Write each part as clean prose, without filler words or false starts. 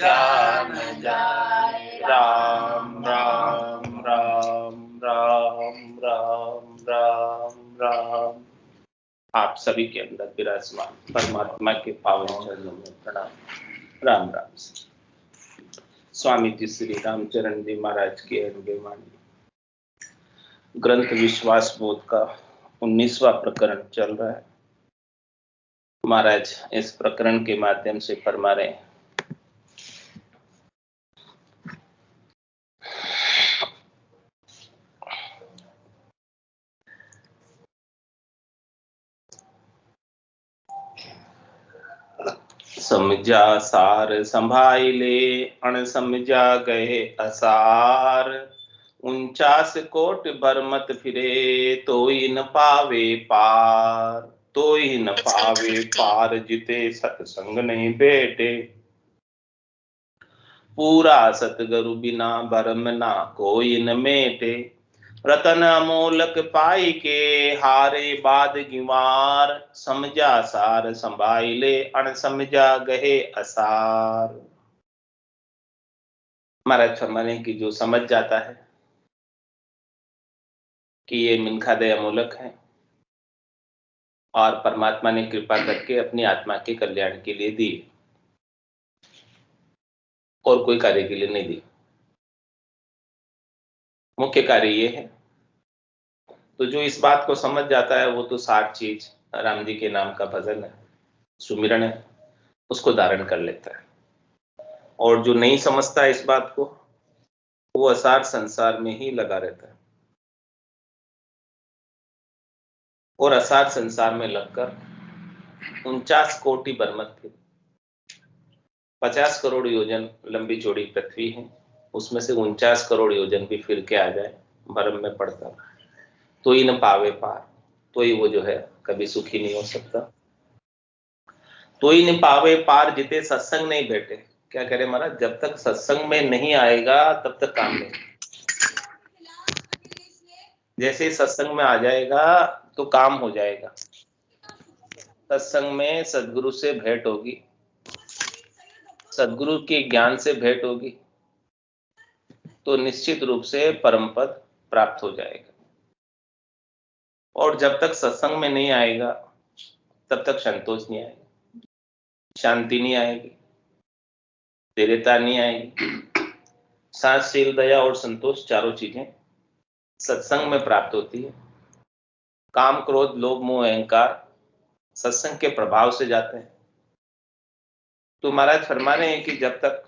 जान जाए। राम राम राम राम राम राम राम। आप सभी के अंदर विराजमान परमात्मा के पावन चरणों में प्रणाम। राम राम। स्वामी जी श्री रामचरण जी महाराज की अनगे वाणी। ग्रंथ विश्वास बोध का 19वां प्रकरण चल रहा है। महाराज इस प्रकरण के माध्यम से फरमा रहे हैं, समझा सार संभाइले अण समझा गए असार। 49 कोट बरमत फिरे तोई न पावे पार। तोई न पावे पार जिते सत्संग नहीं भेटे। पूरा सतगुरु बिना भरम ना कोई न मेटे। रतन अमोलक पाई के हारे बाद गिवार। समझा सार संभाइले अण समझा गहे असार। महाराज फरमाने की जो समझ जाता है कि ये मिनखादे अमोलक है और परमात्मा ने कृपा करके अपनी आत्मा के कल्याण के लिए दी और कोई कार्य के लिए नहीं दी। मुख्य कार्य ये है। तो जो इस बात को समझ जाता है वो तो 60 चीज राम जी के नाम का भजन है, सुमिरन है, उसको धारण कर लेता है। और जो नहीं समझता इस बात को वो असार संसार में ही लगा रहता है और असार संसार में लगकर 49 कोटि बरमत थे। 50 करोड़ योजन लंबी चौड़ी पृथ्वी है, उसमें से 49 करोड़ योजन भी फिर के आ जाए भरम में पड़ता तो ही न पावे पार। तो ही वो जो है कभी सुखी नहीं हो सकता। तो ही न पावे पार जिते सत्संग नहीं बैठे। क्या कह रहे महाराज, जब तक सत्संग में नहीं आएगा तब तक काम नहीं। जैसे ही सत्संग में आ जाएगा तो काम हो जाएगा। सत्संग में सदगुरु से भेंट होगी, सदगुरु के ज्ञान से भेंट होगी तो निश्चित रूप से परम पद प्राप्त हो जाएगा। और जब तक सत्संग में नहीं आएगा तब तक संतोष नहीं आएगा, शांति नहीं आएगी, धैर्यता नहीं आएगी। साहसशील, दया और संतोष चारों चीजें सत्संग में प्राप्त होती है। काम, क्रोध, लोभ, मोह, अहंकार सत्संग के प्रभाव से जाते हैं। तो महाराज फरमा रहे हैं कि जब तक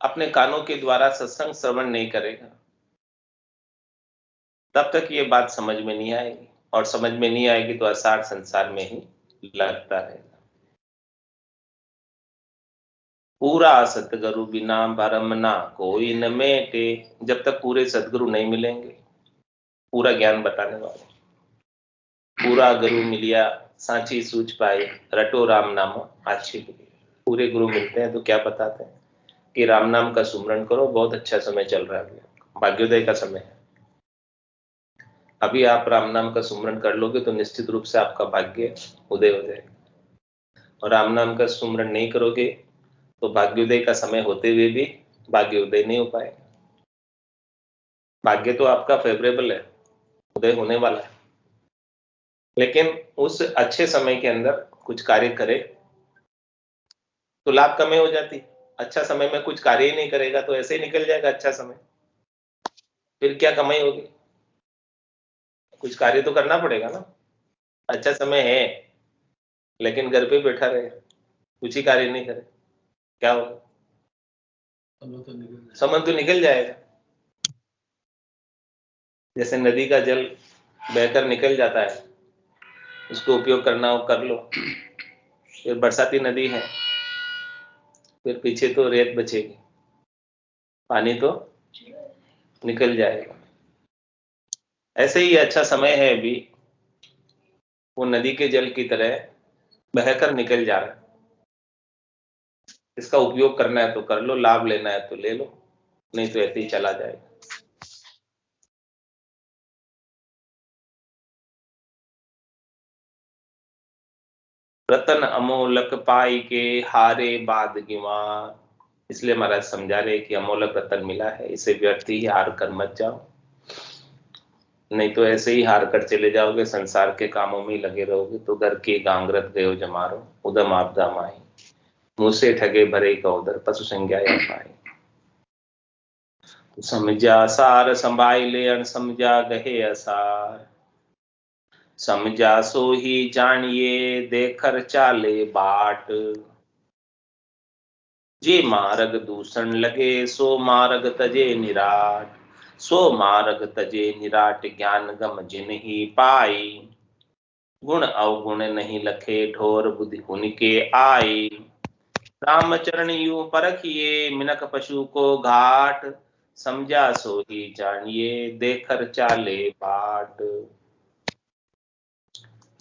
अपने कानों के द्वारा सत्संग श्रवण नहीं करेगा तब तक ये बात समझ में नहीं आएगी, और समझ में नहीं आएगी तो असार संसार में ही लगता रहेगा। पूरा सतगुरु बिना भरम ना कोई न मेटे। जब तक पूरे सदगुरु नहीं मिलेंगे, पूरा ज्ञान बताने वाले, पूरा गुरु मिलिया सांची सूझ पाए रटो राम नाम अच्छी। पूरे गुरु मिलते हैं तो क्या बताते हैं कि राम नाम का सुमरन करो, बहुत अच्छा समय चल रहा है, भाग्योदय का समय है। अभी आप राम नाम का सुमरन कर लोगे तो निश्चित रूप से आपका भाग्य उदय हो जाएगा। और राम नाम का सुमरन नहीं करोगे तो भाग्योदय का समय होते हुए भी भाग्योदय नहीं हो पाएगा। भाग्य तो आपका फेवरेबल है, उदय होने वाला है, लेकिन उस अच्छे समय के अंदर कुछ कार्य करे तो लाभ कमी हो जाती। अच्छा समय में कुछ कार्य ही नहीं करेगा तो ऐसे ही निकल जाएगा अच्छा समय, फिर क्या कमाई होगी। कुछ कार्य तो करना पड़ेगा ना। अच्छा समय है लेकिन घर पे बैठा रहे, कुछ ही कार्य नहीं करे, क्या होगा? समय तो निकल जाएगा। जैसे नदी का जल बहकर निकल जाता है, उसको उपयोग करना हो कर लो। फिर बरसाती नदी है, फिर पीछे तो रेत बचेगी, पानी तो निकल जाएगा। ऐसे ही अच्छा समय है अभी, वो नदी के जल की तरह बहकर निकल जा रहा है। इसका उपयोग करना है तो कर लो, लाभ लेना है तो ले लो, नहीं तो ऐसे ही चला जाएगा। रतन अमोलक पाई के हारे बाद गिवा। इसलिए महाराज समझा रहे कि अमोलक रतन मिला है, इसे व्यर्थ ही हार कर मत जाओ, नहीं तो ऐसे ही हार कर चले जाओगे, संसार के कामों में ही लगे रहोगे तो घर के गांगरत गयो जमारो, उदम आपदा माई, मुँह से ठगे भरे का उदर, पशु संज्ञा या पाई। समझा सार संभाई ले अन समझा गहे असार, समझा सो ही जानिए देकर चाले बाट, जे मार्ग दूषण लगे सो मार्ग तजे निराट, सो मार्ग तजे निराट ज्ञान गम जिन ही पाई, गुण अवगुण नहीं लखे ढोर बुद्धि उनके आई, रामचरण यूं परखिए मिनक पशु को घाट, समझा सो ही जानिए देकर चाले बाट।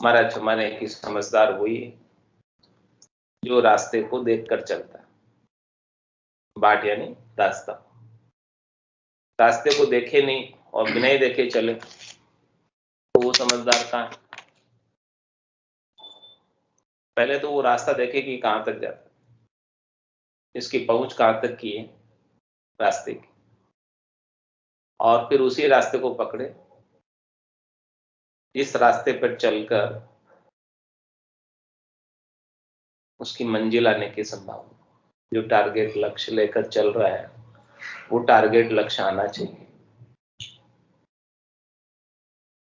महाराज हमारे की समझदार वही है जो रास्ते को देखकर चलता है। बाट यानी रास्ता, रास्ते को देखे नहीं और बिना ही देखे चले तो वो समझदार कहाँ है? पहले तो वो रास्ता देखे कि कहां तक जाता है, इसकी पहुंच कहां तक की है रास्ते की, और फिर उसी रास्ते को पकड़े, इस रास्ते पर चलकर उसकी मंजिल आने की संभावना, जो टारगेट लक्ष्य लेकर चल रहा है वो टारगेट लक्ष्य आना चाहिए।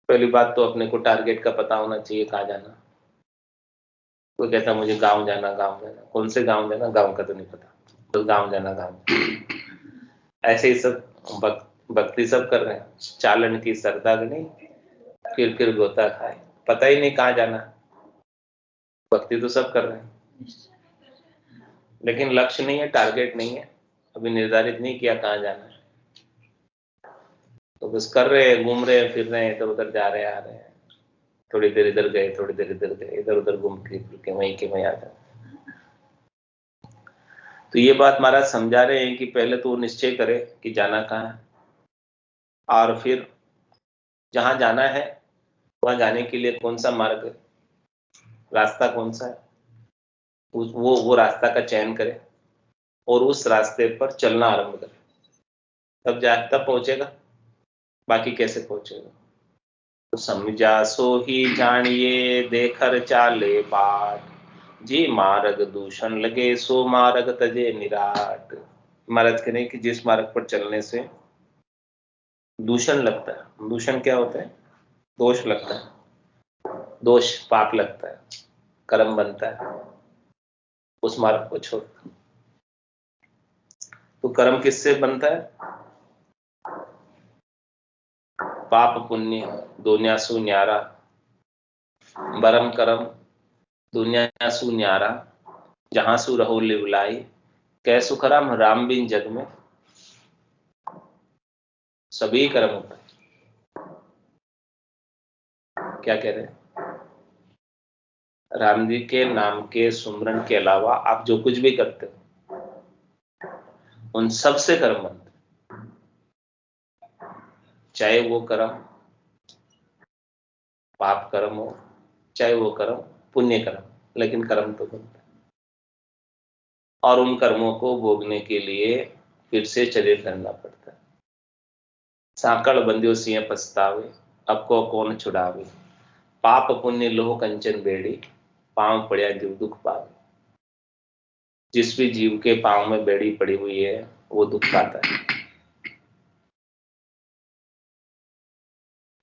पहली बात तो अपने को टारगेट का पता होना चाहिए कहाँ जाना। कोई कहता मुझे गांव जाना, गांव जाना, कौन से गांव जाना, गांव का तो नहीं पता, तो गांव जाना, गांव ऐसे ही सब भक्ति सब कर रहे हैं, चालन की सरदार नहीं, फिर गोता खाए, पता ही नहीं कहाँ जाना। भक्ति तो सब कर रहे हैं लेकिन लक्ष्य नहीं है, टारगेट नहीं है, अभी निर्धारित नहीं किया कहाँ जाना है, तो बस कर रहे हैं, घूम रहे हैं, फिर रहे हैं, इधर उधर जा रहे हैं, आ रहे हैं, थोड़ी देर इधर गए, थोड़ी देर इधर गए, इधर उधर घूम फिर के वहीं के वहीं आ जाते। तो ये बात महाराज समझा रहे हैं कि पहले तो वो निश्चय करे कि जाना कहाँ है, और फिर जहां जाना है वहां जाने के लिए कौन सा मार्ग है, रास्ता कौन सा है, वो रास्ता का चयन करे और उस रास्ते पर चलना आरंभ करे, तब पहुंचेगा, बाकी कैसे पहुंचेगा। तो समझा सो ही जानिए देकर चाले बाट, जी मार्ग दूषण लगे सो मार्ग तजे निराट। महाराज कह रहे कि जिस मार्ग पर चलने से दूषण लगता है, दूषण क्या होता है, दोष लगता है, दोष पाप लगता है, कर्म बनता है, उस मार्ग को छोड़। तो कर्म किससे बनता है, पाप पुण्य दुनिया सु न्यारा, बरम करम दुनिया सु न्यारा, जहां सु रहो लिवलाई, कै सुखराम राम बिन जग में, सभी कर्म होता है। क्या कह रहे हैं, राम जी के नाम के सुमरन के अलावा आप जो कुछ भी करते हो उन सब से कर्म बनते, चाहे वो कर्म पाप कर्म हो, चाहे वो कर्म पुण्य कर्म, लेकिन कर्म तो बनता है। और उन कर्मों को भोगने के लिए फिर से शरीर करना पड़ता है। साकड़ बंदियों सिंह पछतावे, अब को कौन छुड़ावे, पाप पुण्य लोह कंचन बेड़ी, पांव पड़िया जीव दुख पावे। जिस भी जीव के पांव में बेड़ी पड़ी हुई है वो दुख पाता है।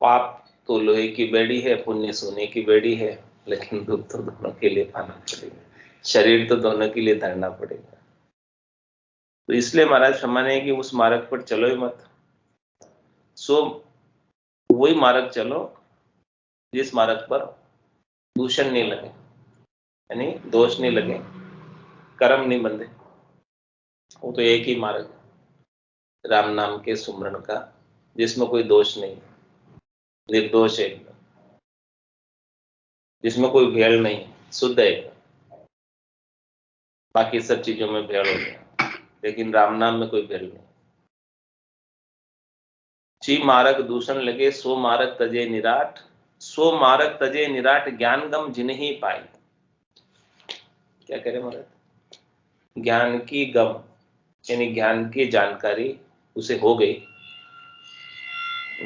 पाप तो लोहे की बेड़ी है, पुण्य सोने की बेड़ी है, लेकिन दुख तो दोनों के लिए पाना पड़ेगा, शरीर तो दोनों के लिए धरना पड़ेगा। तो इसलिए महाराज फरमाने हैं कि उस मार्ग पर चलो ही मत, सो वही मार्ग चलो जिस मार्ग पर दूषण नहीं लगे, यानी दोष नहीं लगे, कर्म नहीं बंधे। वो तो एक ही मार्ग है राम नाम के सुमरन का, जिसमें कोई दोष नहीं, निर्दोष है, जिसमें कोई भेड़ नहीं, शुद्ध है। बाकी सब चीजों में भेड़ हो गया, लेकिन राम नाम में कोई भेड़ नहीं। ची मार्ग दूषण लगे सो मार्ग तजे निराट, सो मार्ग तजे निराट ज्ञान गम जिन ही पाई। क्या कह रहे महाराज? ज्ञान की गम यानी ज्ञान की जानकारी उसे हो गई,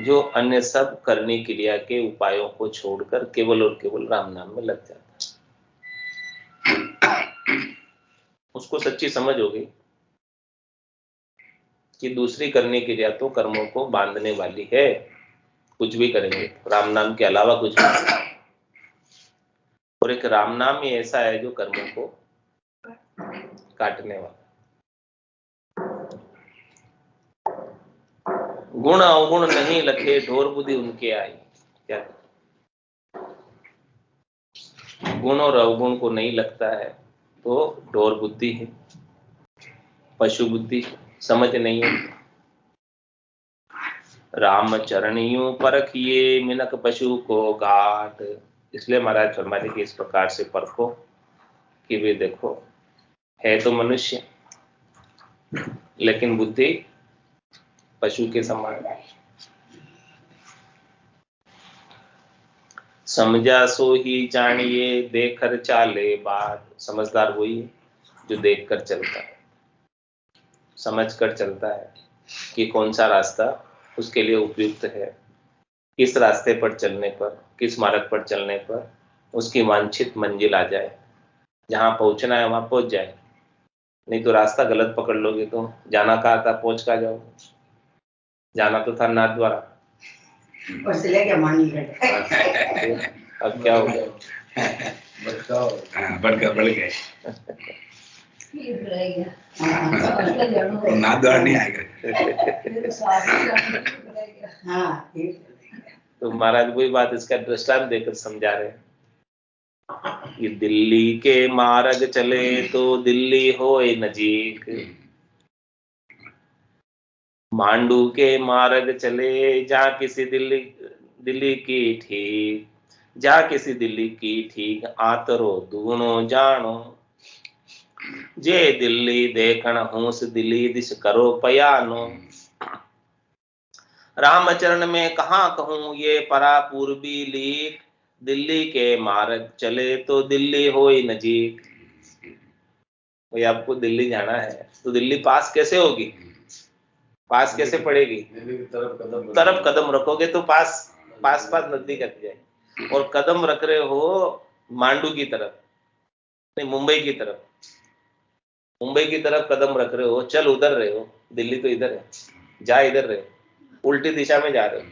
जो अन्य सब करने क्रिया के उपायों को छोड़कर केवल और केवल राम नाम में लग जाता है। उसको सच्ची समझ हो गई कि दूसरी करने क्रिया तो कर्मों को बांधने वाली है, कुछ भी करेंगे राम नाम के अलावा कुछ भी, और एक राम नाम ही ऐसा है जो कर्मों को काटने वाला। गुण अवगुण नहीं लखे, ढोर बुद्धि उनके आई। क्या गुण और अवगुण को नहीं लगता है तो ढोर बुद्धि है, पशु बुद्धि, समझ नहीं है। राम चरणियों परखिए, मिनक पशु को घाट। इसलिए महाराज फरमाते कि इस प्रकार से परखो कि वे देखो है तो मनुष्य लेकिन बुद्धि पशु के समान है। समझा सो ही जानिए, देखकर चाले बात। समझदार वही है जो देखकर चलता है, समझकर चलता है कि कौन सा रास्ता उसके लिए उपयुक्त है, किस रास्ते पर चलने पर, किस मार्ग पर चलने पर उसकी वांछित मंजिल आ जाए, जहां पहुंचना है वहां पहुंच जाए। नहीं तो रास्ता गलत पकड़ लोगे तो जाना कहाँ था, पहुंच कहाँ जाओगे? जाना तो था नाथ द्वारा, अब क्या हो गया? बढ़ गए नाथ द्वारा नहीं आएगा। तो महाराज वही बात इसका दृष्टांत देकर समझा रहे हैं कि दिल्ली के मार्ग चले तो दिल्ली होए नजीक, मांडू के मार्ग चले जा किसी दिल्ली की ठीक, जा किसी दिल्ली की ठीक, आतरो दूनो जानो। जे दिल्ली देखण हूस दिल्ली दिश करो पयानो। रामचरण में कहाँ कहूँ ये परा पूर्वी लीक, दिल्ली के मार्ग चले तो दिल्ली होई नजीक। भाई आपको दिल्ली जाना है तो दिल्ली पास कैसे होगी, पास कैसे पड़ेगी? तरफ कदम रखोगे तो पास पास पास नजदीक आती जाए। और कदम रख रहे हो मांडू की तरफ, नहीं मुंबई की तरफ, मुंबई की तरफ कदम रख रहे हो, चल उधर रहे हो, दिल्ली तो इधर है, जा इधर रहे, उल्टी दिशा में जा रहे हो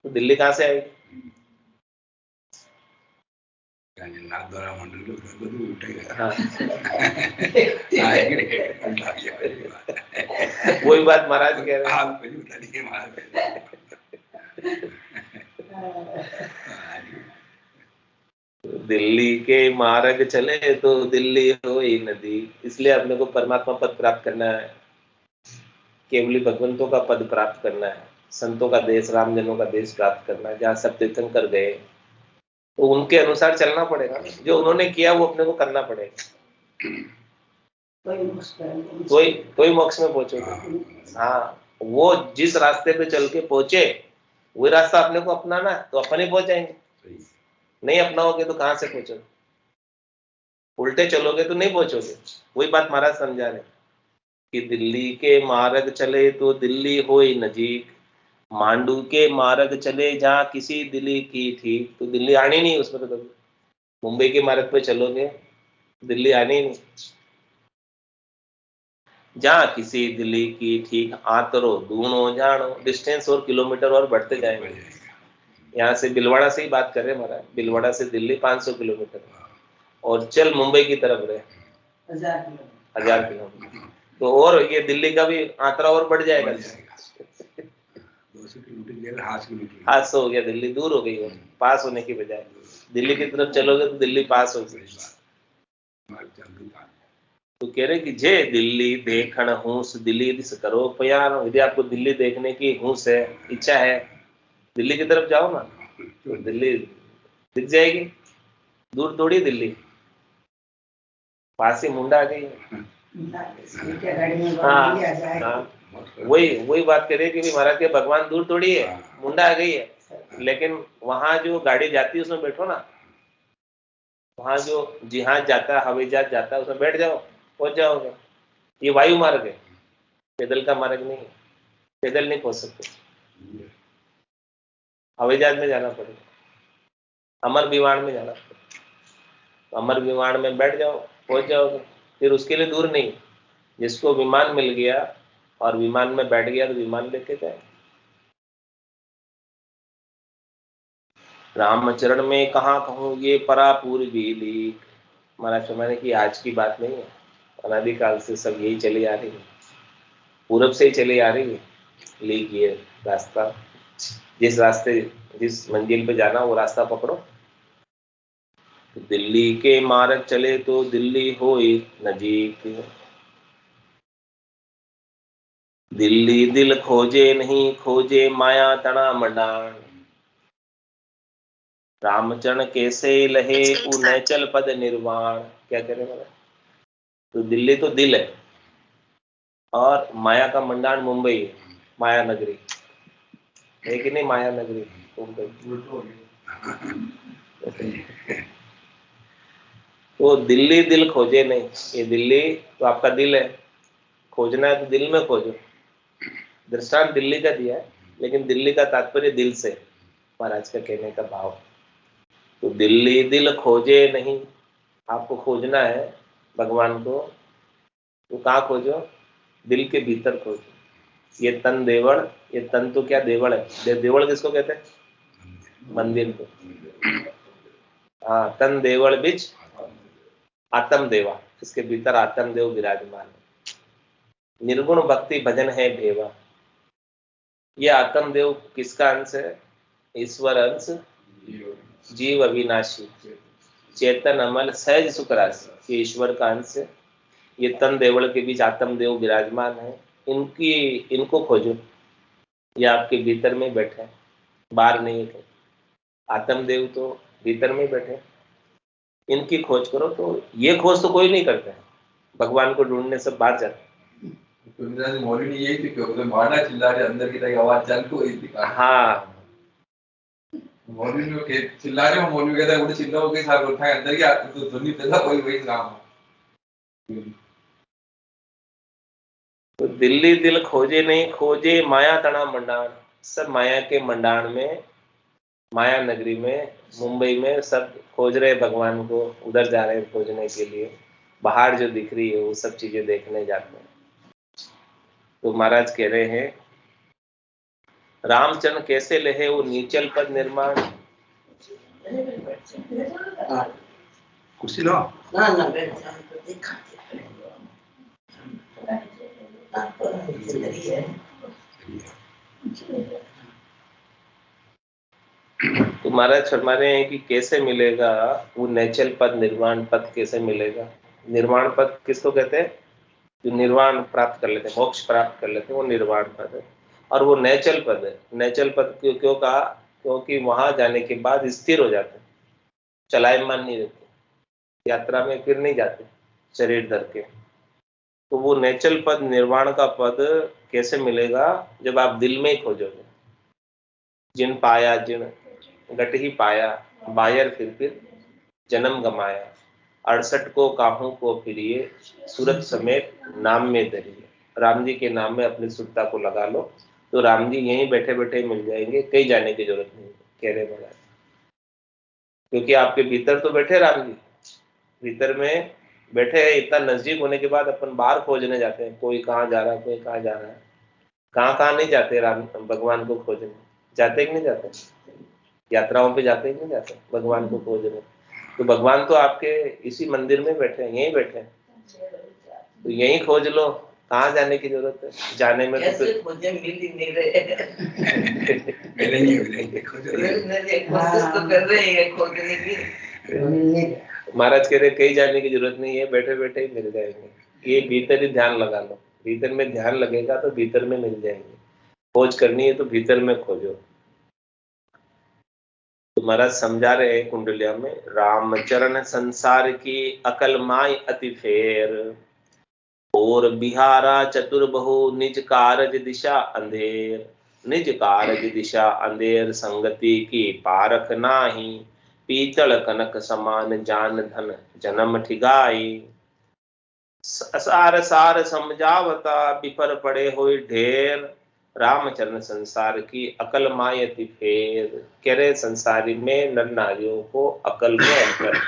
तो दिल्ली कहां से आएगी? नाथ द्वारा मंडल को उठेगा। हाँ। वही बात महाराज कह रहे हैं। दिल्ली के मार्ग चले तो दिल्ली होई नदी। इसलिए अपने को परमात्मा पद प्राप्त करना है, केवली भगवंतों का पद प्राप्त करना है, संतों का देश, रामजनों का देश प्राप्त करना है, जहाँ सब तीर्थंकर गए तो उनके अनुसार चलना पड़ेगा। जो उन्होंने किया वो अपने को करना पड़ेगा, तो ही मोक्ष में पहुंचोगे। हाँ, वो जिस रास्ते पे चल के पहुंचे वही रास्ता अपने को अपनाना है तो अपन ही पहुंच जाएंगे। नहीं अपनाओगे तो कहां से पहुंचोगे? उल्टे चलोगे तो नहीं पहुंचोगे। वही बात महाराज समझा रहे कि दिल्ली के मार्ग चले तो दिल्ली होई नजीक, मांडू के मार्ग चले जहाँ किसी दिल्ली की ठीक। तो दिल्ली आनी नहीं उसमें तो कभी। मुंबई के मार्ग पे चलोगे दिल्ली आनी नहीं। जहाँ किसी दिल्ली की ठीक, आतरो दूनो जानो। डिस्टेंस और किलोमीटर और बढ़ते जाएंगे। यहाँ से बिलवाड़ा से ही बात कर रहे हैं महाराज, बिलवाड़ा से दिल्ली 500 किलोमीटर और चल मुंबई की तरफ रहे 1000 किलोमीटर, तो और ये दिल्ली का भी आंतरा और बढ़ जाएगा। 200 किलोमीटर 800 हो गया, दिल्ली दूर हो गई और पास होने की बजाय दिल्ली की तरफ चलोगे तो दिल्ली पास हो गई। तो कह रहे कि जे दिल्ली देखण हूस दिल्ली दिस करो पयान। यदि आपको दिल्ली देखने की हूस है, इच्छा है, दिल्ली की तरफ जाओ ना, तो दिल्ली दिख जाएगी। दूर थोड़ी दिल्ली, पास ही मुंडा आ गई। हाँ, वही बात करिए कि महाराज के भगवान दूर थोड़ी है, मुंडा आ गई है। लेकिन वहां जो गाड़ी जाती है उसमें बैठो ना, वहां जो जहाज जाता है, हवाई जहाज जाता है, उसमें बैठ जाओ, पहुंच जाओगे। ये वायु मार्ग है, पैदल का मार्ग नहीं है। पैदल नहीं पहुंच सकते, हवाई जहाज में जाना पड़ेगा, अमर विमान में जाना पड़ेगा। अमर विमान में बैठ जाओ, पहुंच जाओगे। फिर उसके लिए दूर नहीं, जिसको विमान मिल गया और विमान में बैठ गया तो विमान लेके जाए। रामचरण में कहाँ कहूँ ये परा पूर्वी लीक। महाराज फरमाने की आज की बात नहीं है, अनादिकाल से सब यही चली आ रही है, पूरब से ही चली आ रही है। लीक ये रास्ता, जिस रास्ते जिस मंजिल पे जाना वो रास्ता पकड़ो। दिल्ली के मार्ग चले तो दिल्ली होए नजीक, दिल्ली दिल खोजे नहीं खोजे माया तना मंडान। रामचरण कैसे लहे उन्नैचल पद निर्वाण। क्या कह रहे हैं? तो दिल्ली तो दिल है और माया का मंडान मुंबई है, माया नगरी है कि नहीं? माया नगरी मुंबई। तो दिल्ली दिल खोजे नहीं, ये दिल्ली तो आपका दिल है, खोजना है तो दिल में खोजो। दृष्टांत दिल्ली का दिया है, लेकिन दिल्ली का तात्पर्य दिल से, महाराज का कहने का भाव। तो दिल्ली दिल खोजे नहीं, आपको खोजना है भगवान को, तो कहाँ खोजो? दिल के भीतर खोजो। ये तन देवड़, ये तन तो क्या देवड़ है, देवड़ किसको कहते हैं? मंदिर को। हाँ, तन देवड़ बीच आत्म देवा, इसके भीतर आत्म देव विराजमान है। निर्गुण भक्ति भजन है भेवा। ये आत्म देव किसका अंश है? ईश्वर अंश, जीव अविनाशी, चेतन अमल सहज सुख राशि, ये ईश्वर का अंश है। ये तन देवल के बीच आत्म देव विराजमान है, इनको खोजो। ये आपके भीतर में बैठे, बाहर नहीं है। आत्म देव तो भीतर में बैठे, इनकी खोज करो। तो ये खोज तो कोई नहीं करता है, भगवान को ढूंढने सब बाहर जाते। तो मौलवी यही थी कि मारना चिल्ला रहे अंदर की तरह आवाज चल को ही दिखा। हाँ, मौलवी लोग चिल्ला रहे हो, मौलवी कहता है उन्हें चिल्लाओ के साथ उठा है अंदर की तो ध्वनि पैदा वही काम है। तो दिल्ली दिल खोजे नहीं खोजे माया तना मंडान। सब माया के मंडान में, माया नगरी में, मुंबई में सब खोज रहे भगवान को, उधर जा रहे हैं खोजने के लिए। बाहर जो दिख रही है वो सब चीजें देखने जाते हैं। तो महाराज कह रहे हैं रामचंद्र कैसे लहे वो नीचल पद निर्माण। कुर्सी लो ना ना बैठ जा तो दिखा तो महाराज फरमा रहे हैं कि कैसे मिलेगा वो नेचल पद, निर्वाण पद कैसे मिलेगा। निर्वाण पद किसको कहते हैं? जो निर्वाण प्राप्त कर लेते हैं, मोक्ष प्राप्त कर लेते हैं, वो निर्वाण पद है। और वो नेचल पद है। नेचल पद क्यों कहा? क्योंकि वहां जाने के बाद स्थिर हो जाते हैं, चलायमान नहीं रहते, यात्रा में फिर नहीं जाते शरीर धर के। तो वो नेचल पद, निर्वाण का पद कैसे मिलेगा? जब आप दिल में ही खोजोगे। जिन पाया जिन गट ही पाया, बायर फिर जन्म गमाया, 68 को काहू को फिरिए, सूरत समेत नाम में धरिए। राम जी के नाम में अपनी सुरता को लगा लो, तो राम जी यहीं बैठे बैठे मिल जाएंगे, कहीं जाने की जरूरत नहीं, कह रहे महाराज। क्योंकि आपके भीतर तो बैठे राम जी, भीतर में बैठे हैं। इतना नजदीक होने के बाद अपन बाहर खोजने जाते हैं, कोई कहाँ जा रहा है, कोई कहाँ जा रहा है। कहाँ कहाँ नहीं जाते राम भगवान को खोजने, जाते कि नहीं जाते? यात्राओं पे जाते ही नहीं जाते भगवान को खोजने। तो भगवान तो आपके इसी मंदिर में बैठे हैं, यहीं बैठे हैं, तो यहीं खोज लो, कहाँ जाने की जरूरत है? जाने में कैसे तो मुझे मिल ही नहीं रहे कोशिश तो कर रहे हैं खोजने की। महाराज कह रहे कहीं जाने की जरूरत नहीं है, बैठे बैठे ही मिल जाएंगे। ये भीतर ही ध्यान लगा लो, भीतर में ध्यान लगेगा तो भीतर में मिल जाएंगे। खोज करनी है तो भीतर में खोजो। तो महाराज समझा रहे हैं कुंडलिया में, रामचरण संसार की अकल माई अति फेर, और बिहारा चतुर बहु निज कारज दिशा अंधेर। निज कारज दिशा अंधेर, संगति की पारख नाही, पीतल कनक समान जान धन जन्म ठिगाई। सार सार समझावता विपर पड़े हुए ढेर, रामचरण संसार की अकल मायति फेर। कह रहे संसारी में नर नारियों को अकल में अंतर,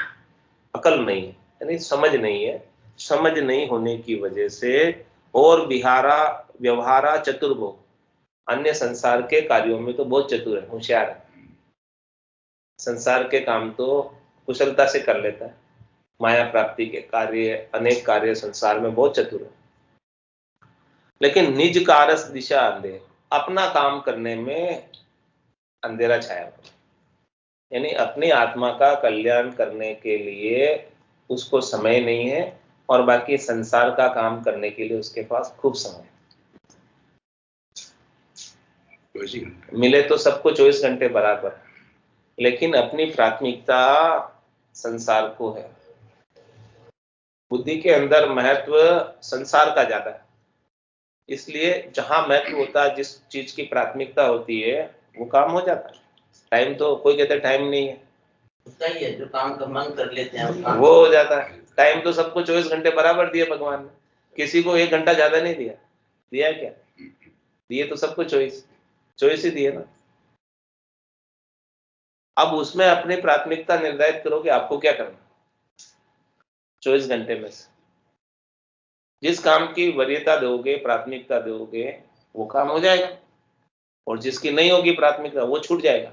अकल नहीं है यानी समझ नहीं है। समझ नहीं होने की वजह से और व्यवहारा चतुर्भुज, अन्य संसार के कार्यों में तो बहुत चतुर है, होशियार है। संसार के काम तो कुशलता से कर लेता है, माया प्राप्ति के कार्य, अनेक कार्य संसार में बहुत चतुर है। लेकिन निज कारस दिशा अंधेर, अपना काम करने में अंधेरा छाया हुआ, यानी अपनी आत्मा का कल्याण करने के लिए उसको समय नहीं है और बाकी संसार का काम करने के लिए उसके पास खूब समय है। मिले तो सबको 24 घंटे बराबर, लेकिन अपनी प्राथमिकता संसार को है। बुद्धि के अंदर महत्व संसार का ज्यादा है, इसलिए जहां महत्व होता है, जिस चीज की प्राथमिकता होती है वो काम हो जाता है। टाइम तो कोई कहते टाइम नहीं है, सही है, जो काम का मन कर लेते हैं वो हो जाता है। टाइम तो सबको 24 घंटे बराबर दिए भगवान ने, किसी को 1 घंटा ज्यादा नहीं दिया। दिया क्या? दिए तो सबको 24 ही दिए ना। अब उसमें अपनी प्राथमिकता निर्धारित करो कि आपको क्या करना 24 घंटे में से। जिस काम की वरीयता दोगे, प्राथमिकता दोगे, वो काम हो जाएगा, और जिसकी नहीं होगी प्राथमिकता वो छूट जाएगा।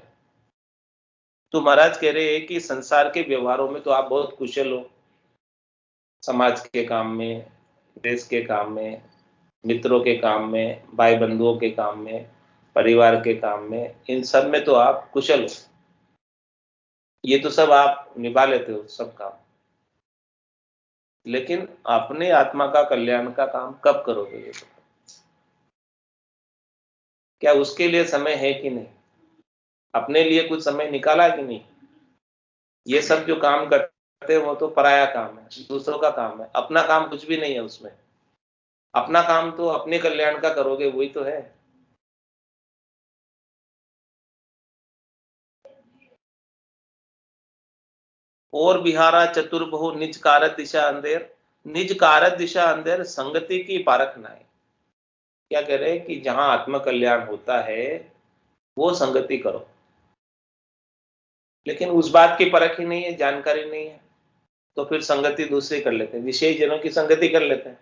तो महाराज कह रहे हैं कि संसार के व्यवहारों में तो आप बहुत कुशल हो, समाज के काम में, देश के काम में, मित्रों के काम में, भाई बंधुओं के काम में, परिवार के काम में, इन सब में तो आप कुशल हो। ये तो सब आप निभा लेते हो सब काम, लेकिन अपने आत्मा का कल्याण का काम कब करोगे? ये तो क्या उसके लिए समय है कि नहीं? अपने लिए कुछ समय निकाला कि नहीं? ये सब जो काम करते हैं वो तो पराया काम है, दूसरों का काम है, अपना काम कुछ भी नहीं है उसमें। अपना काम तो अपने कल्याण का करोगे, वही तो है। और बिहारा चतुर्भु निज कारत दिशा अंधेर, निज कारत दिशा अंधेर संगति की पारख नाय। क्या कह रहे हैं कि जहां आत्म कल्याण होता है वो संगति करो, लेकिन उस बात की परख ही नहीं है, जानकारी नहीं है, तो फिर संगति दूसरी कर लेते हैं, विशेष जनों की संगति कर लेते हैं,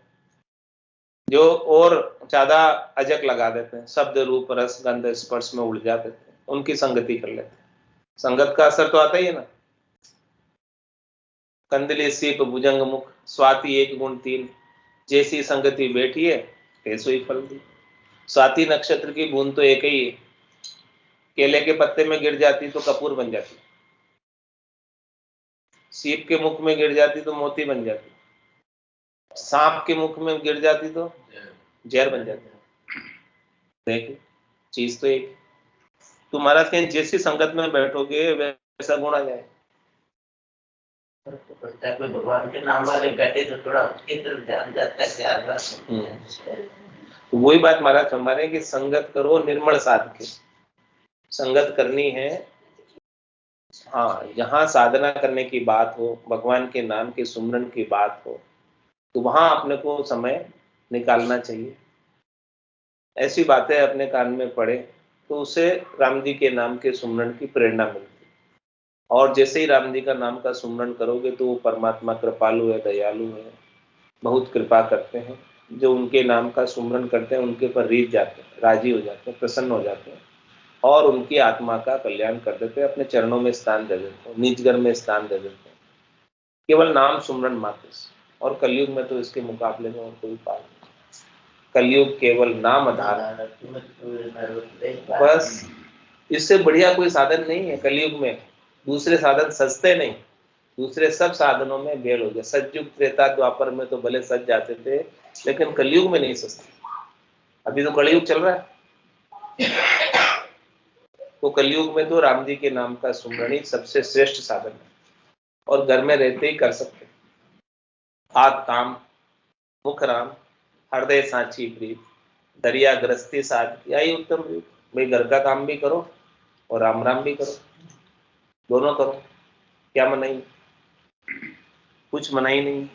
जो और ज्यादा अजक लगा देते हैं, शब्द रूप रस गंध स्पर्श में उड़ जाते थे, उनकी संगति कर लेते हैं। संगत का असर तो आता ही है ना। कंदली सीप भुजंग मुख स्वाति 1 गुण 3, जैसी संगति बैठी है तैसो ही फल दी। स्वाति नक्षत्र की बूंद तो एक ही है, केले के पत्ते में गिर जाती तो कपूर बन जाती, सीप के मुख में गिर जाती तो मोती बन जाती, सांप के मुख में गिर जाती तो जहर बन जाती। देखिए चीज तो एक। तुम्हारा कहीं जैसी संगत में बैठोगे वैसा गुण आ जाए। भगवान के नाम वाले बैठे तो थोड़ा उसकी तरफ ध्यान जाता है। वही बात महाराज फरमा रहे हैं कि संगत करो निर्मल साध के। संगत करनी है, हाँ, जहां साधना करने की बात हो, भगवान के नाम के सुमरन की बात हो, तो वहां अपने को समय निकालना चाहिए। ऐसी बातें अपने कान में पड़े तो उसे राम जी के नाम के सुमरन की प्रेरणा मिलती, और जैसे ही राम जी का नाम का सुमरन करोगे तो वो परमात्मा कृपालु है, दयालु है, बहुत कृपा करते हैं। जो उनके नाम का सुमरन करते हैं उनके ऊपर रीझ जाते हैं, राजी हो जाते हैं, प्रसन्न हो जाते हैं, और उनकी आत्मा का कल्याण कर देते हैं, अपने चरणों में स्थान दे देते हैं, निजगर में स्थान दे देते हैं, केवल नाम सुमरन मात्र से। और कलयुग में तो इसके मुकाबले में और कोई पार नहीं। कलयुग केवल नाम आधार, बस इससे बढ़िया कोई साधन नहीं है कलयुग में। दूसरे साधन सस्ते नहीं, दूसरे सब साधनों में बेल हो गया। सतयुग त्रेता द्वापर में तो भले सज जाते थे, लेकिन कलयुग में नहीं सस्ते। अभी तो कलयुग चल रहा है, तो कलयुग में तो राम जी के नाम का सुमरण ही सबसे श्रेष्ठ साधन है, और घर में रहते ही कर सकते। हाथ काम मुख राम हृदय सांची प्रीत, दरिया ग्रस्ती साथ, यही उत्तम। भाई घर का काम भी करो और राम राम भी करो, दोनों करो। क्या मनाई? कुछ मनाई नहीं।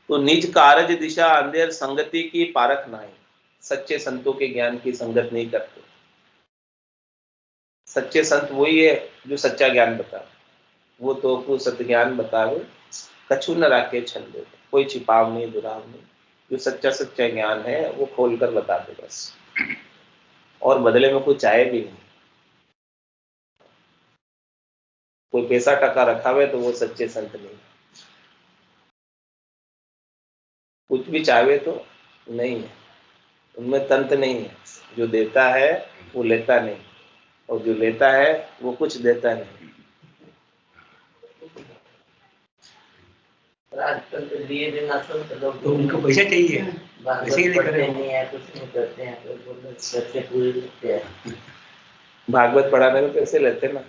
तो निज कारज दिशा अंधेर संगति की पारख नाई। सच्चे संतों के ज्ञान की संगत नहीं करते। सच्चे संत वही है जो सच्चा ज्ञान बतावे। वो तो को सत्य ज्ञान बतावे, कछु न राखे छंदे, कोई छिपाव नहीं, दुराव नहीं। जो सच्चा सच्चा ज्ञान है वो खोल कर बता दे बस, और बदले में कुछ चाहे भी नहीं। कोई पैसा टका रखा हुआ तो वो सच्चे संत नहीं। कुछ भी चाहे तो नहीं है, उनमें तंत्र नहीं है। जो देता है वो लेता नहीं, और जो लेता है वो कुछ देता नहीं। आजकल तो लिए भी ना सुन तो लोग, तो उनको पैसा चाहिए, पैसे के लिए करे नहीं है, कुछ नहीं करते हैं, तो बोलते पैसे पूरे लेते हैं। भागवत पढ़ाने में पैसे लेते ना।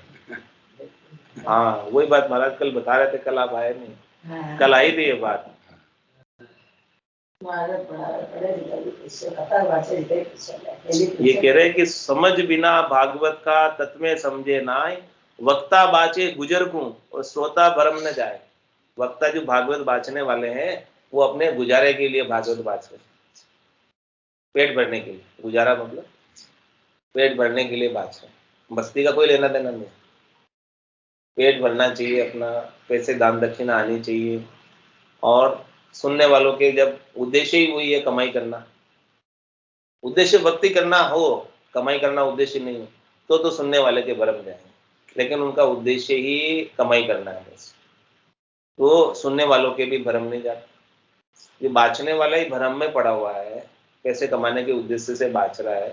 हाँ वही बात महाराज कल बता रहे थे, कल आप आए नहीं। कल आई थी ये बात। ये कह रहे हैं कि समझ बिना भागवत का तत्व में समझे नाय, वक्ता बाचे गुजर को और श्रोता भरम न जाए। वक्ता जो भागवत बाचने वाले हैं वो अपने गुजारे के लिए भागवत बाच रहे, पेट भरने के लिए। गुजारा मतलब पेट भरने के लिए बाच रहे, बस्ती का कोई लेना देना नहीं। पेट भरना चाहिए अपना, पैसे दान दक्षिणा आनी चाहिए, और सुनने वालों के जब उद्देश्य ही वही है कमाई करना, उद्देश्य भक्ति करना हो, कमाई करना उद्देश्य नहीं हो तो सुनने वाले के भरम जाएंगे। लेकिन उनका उद्देश्य ही कमाई करना है बस, तो सुनने वालों के भी भरम नहीं जाते। ये बाचने वाला ही भरम में पड़ा हुआ है, पैसे कमाने के उद्देश्य से बाच रहा है,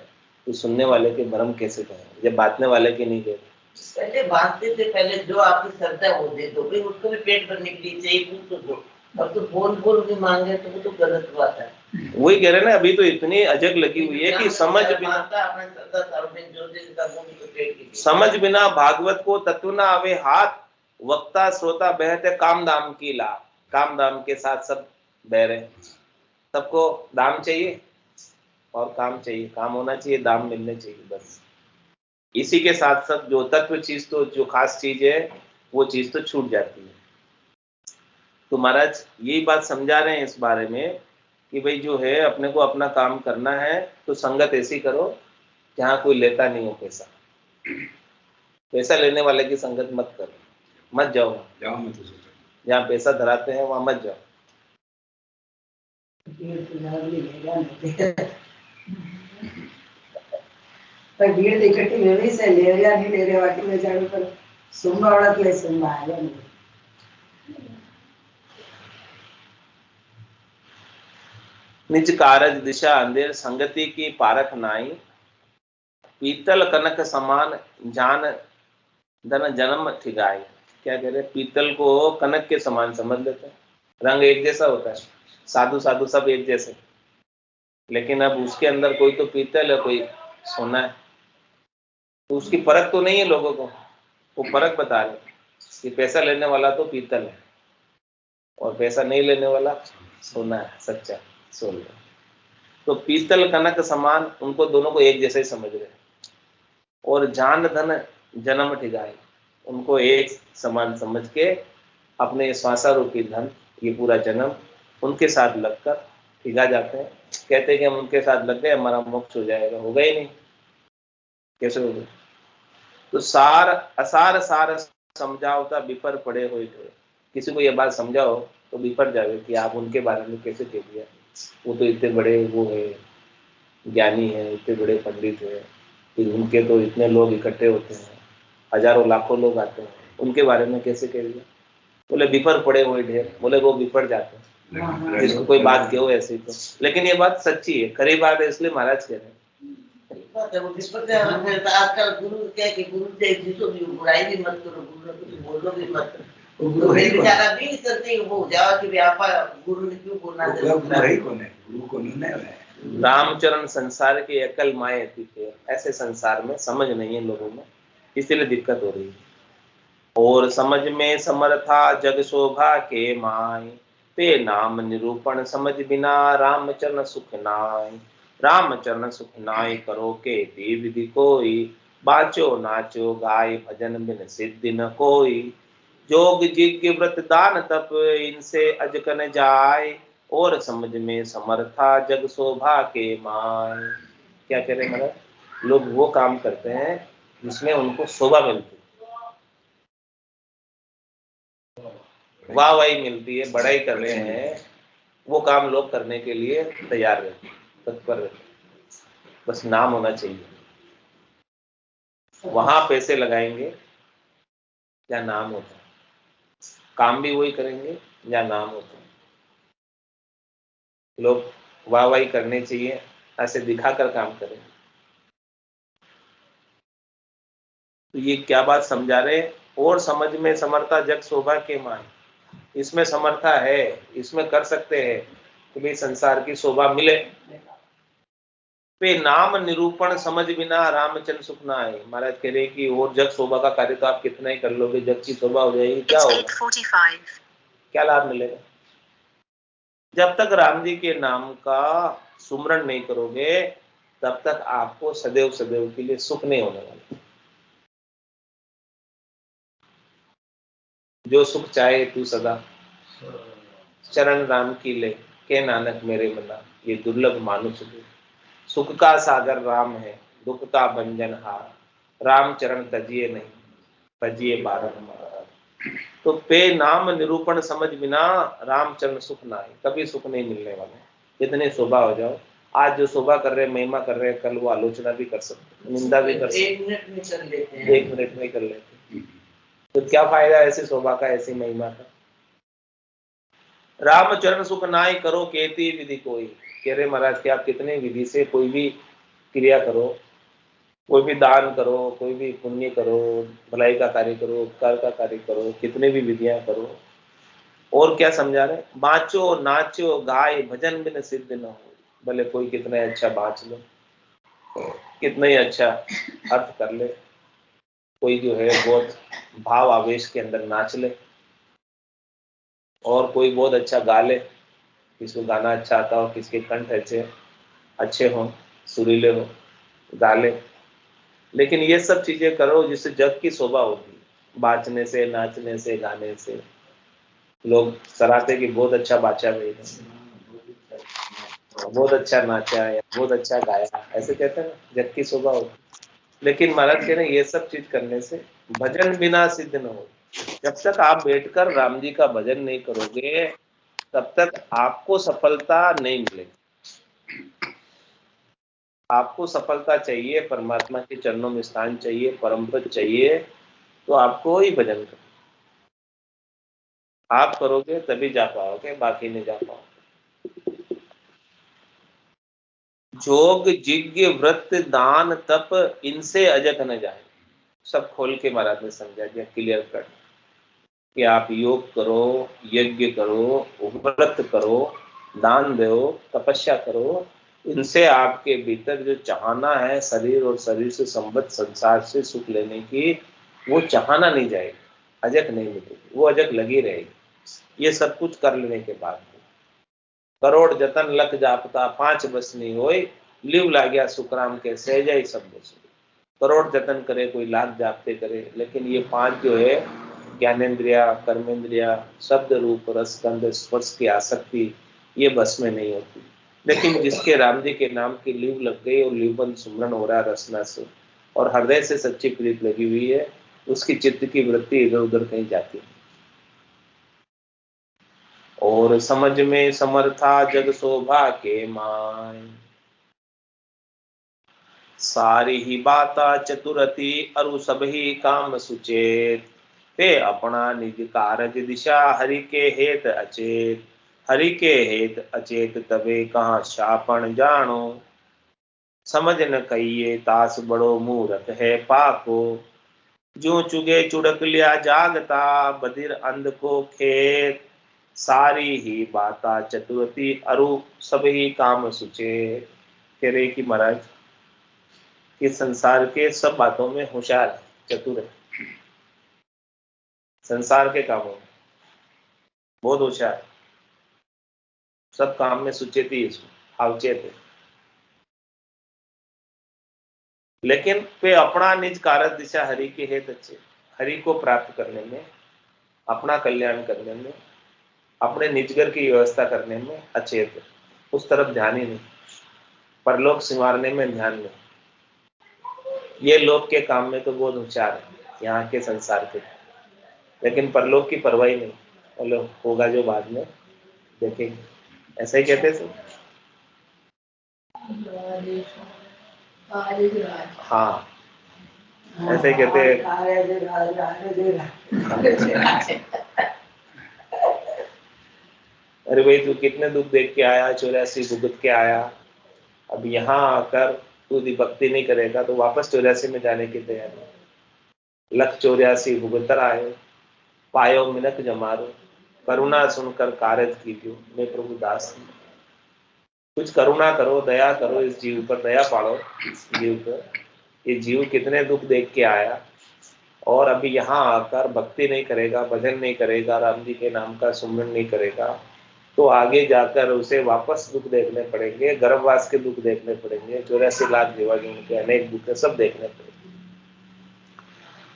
तो सुनने वाले के भरम कैसे कहें जब बांटने वाले की नहीं कहते। पहले बांटते थे, पहले जो आपकी श्रद्धा वो दे दो, फिर उसको भी पेट भरने के लिए चाहिए वो तो दो। अब तो बोल बोल के मांगे तो वो तो गलत बात है। वही कह रहे ना, अभी तो इतनी अजग लगी हुई है कि समझ बिना भागवत को तत्व ना आवे हाथ, वक्ता श्रोता बहते काम दाम की ला। काम दाम के साथ सब बह रहे, सबको दाम चाहिए और काम चाहिए, काम होना चाहिए, दाम मिलने चाहिए बस। इसी के साथ साथ जो तत्व चीज, तो जो खास चीज है वो चीज तो छूट जाती है। तो महाराज यही बात समझा रहे हैं इस बारे में कि भाई जो है अपने को अपना काम करना है तो संगत ऐसी करो जहाँ कोई लेता नहीं हो पैसा। पैसा लेने वाले की संगत मत करो, मत जाओ जहाँ पैसा धराते हैं वहां मत जाओ। पर भीड़ इकट्ठी हुई से ले या नहीं ले रहे वाटी में जाने पर सुनवा वाला के सुनवा आया नहीं। निज कारज दिशा अंधेर संगति की पारख नाई, पीतल कनक समान जान धन जन्म ठिगाई। क्या कह रहे, पीतल को कनक के समान समझ लेते हैं, रंग एक जैसा होता है, साधु साधु सब एक जैसे, लेकिन अब उसके अंदर कोई तो पीतल है कोई सोना है, तो उसकी परख तो नहीं है लोगों को। वो परख बता रहे कि पैसा लेने वाला तो पीतल है और पैसा नहीं लेने वाला सोना है, सच्चा सोना। तो पीतल कनक समान, उनको दोनों को एक जैसे ही समझ रहे, और जान धन जन्म ठिगाए, उनको एक समान समझ के अपने श्वासा रूपी धन, ये पूरा जन्म उनके साथ लगकर ठिगा जाते हैं। कहते हैं कि हम उनके साथ लग गए हमारा मोक्ष हो जाएगा, होगा ही नहीं, कैसे होगा। तो सार असार सार समझाओता विपर पड़े हुए थे। किसी को ये बात समझाओ तो विपर जावे कि आप उनके बारे में कैसे कह दिया, वो तो इतने बड़े वो है, ज्ञानी है, इतने बड़े पंडित है, कि उनके तो इतने लोग इकट्ठे होते हैं, हजारों लाखों लोग आते हैं, उनके बारे में कैसे कह दिया। बोले विपर पड़े हुए ढेर, बोले वो विपर जाते हैं जिसको कोई बात क्यों ऐसी। तो लेकिन ये बात सच्ची है, खरी बात है, इसलिए महाराज कह रहे हैं। आजकल गुरु क्या कि गुरु से जिसको भी बुराई भी मत करो, गुरु ने कुछ बोलो भी मत, गुरु बेचारा भी नहीं करते वो जावा कि व्यापार गुरु ने क्यों बोलना है। रामचरण संसार के अकल माए थे, ऐसे संसार में समझ नहीं है लोगों में, इसलिए दिक्कत हो रही है। और समझ में समर्था जग शोभा के माय, ते नाम निरूपण समझ बिना रामचरण सुख नाय। रामचरण सुख नाय करो के विधि कोई, बाचो नाचो गाय भजन बिन सिद्धि न कोई, जोग जिज्ञ व्रत दान तप इनसे अजकन जाय, और समझ में समर्था जग शोभा के माय। क्या कह रहे महाराज, लोग वो काम करते हैं जिसमें उनको शोभा मिलती है, वाहवाही मिलती है, बड़ाई कर रहे हैं, वो काम लोग करने के लिए तैयार रहते हैं, तत्पर रहते हैं, बस नाम होना चाहिए। वहां पैसे लगाएंगे या नाम होता है, काम भी वही करेंगे या नाम होता है। लोग वाहवाही करनी चाहिए, ऐसे दिखाकर काम करें। तो ये क्या बात समझा रहे, और समझ में समर्था जग शोभा के माय, इसमें समर्था है, इसमें कर सकते हैं कि भाई संसार की शोभा मिले। पे नाम निरूपण समझ बिना रामचंद्र सुख ना आए। महाराज कह रहे कि और जग शोभा का कार्य तो आप कितना ही कर लोगे, जग की शोभा हो जाएगी, क्या होगा, क्या लाभ मिलेगा। जब तक राम जी के नाम का सुमरण नहीं करोगे तब तक आपको सदैव सदैव के लिए सुख नहीं होने वाला। जो सुख चाहे तू सदा चरण राम की ले, के नानक मेरे मना, ये दुर्लभ मानुष दे। सुख का सागर राम है, दुख का भंजन हार, राम चरण तजिए नहीं, तजिए बारंबार। तो पे नाम निरूपण समझ बिना राम चरण सुख ना है, कभी सुख नहीं मिलने वाला। कितने शोभा हो जाओ, आज जो शोभा कर रहे, महिमा कर रहे, कल वो आलोचना भी कर सकते, निंदा भी कर सकते, 1 मिनट में कर लेते हैं, 1 मिनट में कर लेते। तो क्या फायदा ऐसी शोभा का, ऐसी महिमा का। राम चरण सुख नाई करो केती विधि कोई। कह रहे महाराज कि आप कितने विधि से कोई भी क्रिया करो, कोई भी दान करो, कोई भी पुण्य करो, भलाई का कार्य करो, उपकार का कार्य करो, कितने भी विधियां करो, और क्या समझा रहे, बाँचो नाचो गाय भजन बिन सिद्ध न हो। भले कोई कितना अच्छा बाँच लो, कितना ही अच्छा अर्थ कर ले, कोई जो है बहुत भाव आवेश के अंदर नाच ले, और कोई बहुत अच्छा गा ले, किसको गाना अच्छा आता हो, किसके कंठ अच्छे हों, सुरीले हो, गा ले, लेकिन ये सब चीजें करो जिससे जग की शोभा होती है। बाँचने से, नाचने से, गाने से लोग सराहते कि बहुत अच्छा बाचा भाई, बहुत अच्छा नाचा या बहुत अच्छा गाया, ऐसे कहते हैं ना, जग की शोभा होती। लेकिन महाराज कह रहे हैं ये सब चीज करने से भजन बिना सिद्ध न हो। जब तक आप बैठकर राम जी का भजन नहीं करोगे तब तक आपको सफलता नहीं मिलेगी। आपको सफलता चाहिए, परमात्मा के चरणों में स्थान चाहिए, परम पद चाहिए, तो आपको ही भजन करो। आप करोगे तभी जा पाओगे, बाकी नहीं जा पाओगे। जोग जिज्ञ व्रत दान तप इनसे अजक न जाए। सब खोल के महाराज ने समझा दिया, क्लियर कर कि आप योग करो, यज्ञ करो, व्रत करो, दान दो, तपस्या करो, इनसे आपके भीतर जो चाहना है शरीर और शरीर से संबद्ध संसार से सुख लेने की, वो चाहना नहीं जाएगी, अजक नहीं मिलेगी, वो अजक लगी रहेगी। ये सब कुछ कर लेने के बाद करोड़ जतन लख जापता 5 बस नहीं होए, लिव लाग्या सुखराम के सहजा ही सब बस। करोड़ जतन करे, कोई लाख जापते करे, लेकिन ये 5 जो है ज्ञानेन्द्रिया, कर्मेंद्रिया, शब्द रूप रस गंध स्पर्श की आसक्ति, ये बस में नहीं होती। लेकिन जिसके राम जी के नाम की लीव लग गई और लीवबंद सुमरन हो रहा है रसना से, और हृदय से सच्ची प्रीत लगी हुई है, उसकी चित्त की वृत्ति इधर उधर कहीं जाती है। और समझ में समर्था जग शोभा के माय, सारी ही बाता चतुरति अरु सब ही काम सुचेत, ते अपना निज कारज दिशा हरि के हेत अचेत, हरि के हेत अचेत तबे कहाँ शापन जानो, समझ न कहिए तास बड़ो मूरत है पाको, जो चुगे चुड़क लिया जागता बधिर अंध को खेत, सारी ही बाता चतुरती अरु सब ही काम सुचेत। कह रहे कि महाराज कि संसार के सब बातों में होशियार है, चतुर है, संसार के कामों में बहुत होशियार है, सब काम में सुचेती है, हावचेत है। लेकिन वे अपना निज कारज दिशा हरि के हेत अच्छे, हरि को प्राप्त करने में, अपना कल्याण करने में, अपने निजगर की व्यवस्था करने में अचेत, उस तरफ ध्यान ही नहीं, परलोक संवारने में ध्यान नहीं। ये लोक के काम में तो बहुत होशियार है, यहाँ के संसार के, लेकिन परलोक की परवाह नहीं, बोलो होगा जो बाद में देखेंगे, ऐसा ही कहते थे। हाँ ऐसे ही कहते हैं। अरे भाई तू कितने दुख देख के आया, 84 भुगत के आया, अब यहाँ आकर तू यदि भक्ति नहीं करेगा तो वापस 84 में जाने की तैयारी। 184 भुगतर आयो, पायो मिनक जमारो, करुणा सुनकर कारज कीजियो, मैं प्रभु दास हूं। कुछ करुणा करो, दया करो, इस जीव पर दया पाड़ो, इस जीव पर। ये जीव कितने दुख देख के आया और अभी यहाँ आकर भक्ति नहीं करेगा, भजन नहीं करेगा, राम जी के नाम का सुमरन नहीं करेगा, तो आगे जाकर उसे वापस दुख देखने पड़ेंगे, गर्भवास के दुख देखने पड़ेंगे, 84 लाख जीवाणु के अनेक दुख सब देखने पड़ेंगे।